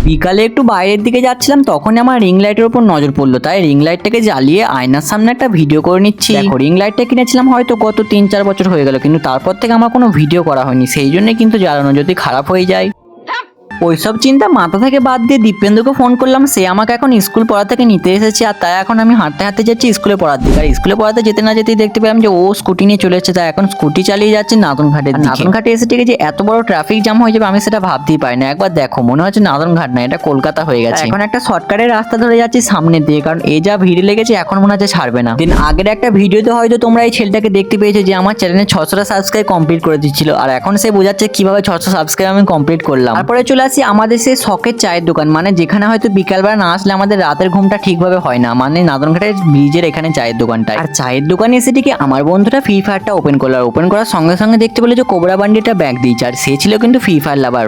বিকালে একটু বাইরের দিকে যাচ্ছিলাম, তখনই আমার রিং লাইটের উপর নজর পড়লো, তাই রিং লাইটটাকে জ্বালিয়ে আয়নার সামনে একটা ভিডিও করে নিচ্ছি। দেখো, রিং লাইটটা কিনেছিলাম হয়তো গত 3-4 বছর হয়ে গেল, কিন্তু তারপর থেকে আমার কোনো ভিডিও করা হয়নি, সেই জন্য কিন্তু জ্বালানো, যদি খারাপ হয়ে যায়। ওইসব চিন্তা মাথা থেকে বাদ দিয়ে দীপেন্দুকে ফোন করলাম, সে আমাকে এখন স্কুল পড়া থেকে নিতে এসেছে, আর তাই এখন আমি হাঁটতে হাঁটতে যাচ্ছি স্কুলে পড়ার দিকে। আর স্কুলে পড়াতে যেতে না যেতেই দেখতে পেলাম যে ও স্কুটি নিয়ে চলে এসেছে, তাই এখন স্কুটি চালিয়ে যাচ্ছে নাদন ঘাটের দিকে। নাদন ঘাটে এসে ঠিক যে এত বড় ট্রাফিক জ্যাম হয়ে যাবে আমি সেটা ভাবতেই পারি না। একবার দেখো, মনে হচ্ছে নাদন ঘাট না, এটা কলকাতা হয়ে গেছে। এখন একটা শর্টকাটের রাস্তা ধরে যাচ্ছি সামনের দিকে, কারণ এই যা ভিড় লেগেছে এখন মনে হচ্ছে ছাড়বে না। দিন আগের একটা ভিডিওতে হয়তো তোমরা এই ছেলেটাকে দেখতে পেয়েছো যে আমার চ্যানেলে 600টা সাবস্ক্রাইব কমপ্লিট করে দিচ্ছিল, আর এখন সে বোঝাচ্ছে কিভাবে 600 সাবস্ক্রাইব আমি কমপ্লিট করলাম। তারপরে চলে আসি আমাদের সেই শখের চায়ের দোকান, মানে যেখানে হয়তো বিকালবেলা না আসলে আমাদের রাতের ঘুমটা ঠিকভাবে হয় না, মানে নাদনঘাটের ব্রিজের এখানে চায়ের দোকানটায়। আর চায়ের দোকানে এসে ঠিক আমার বন্ধুটা ফ্রি ফায়ারটা ওপেন করলো, আর ওপেন করার সঙ্গে সঙ্গে দেখতে পেলো যে কোবরা বান্ডিটা ব্যাগ দিয়েছে, আর সে ছিল কিন্তু ফ্রি ফায়ার লাভার।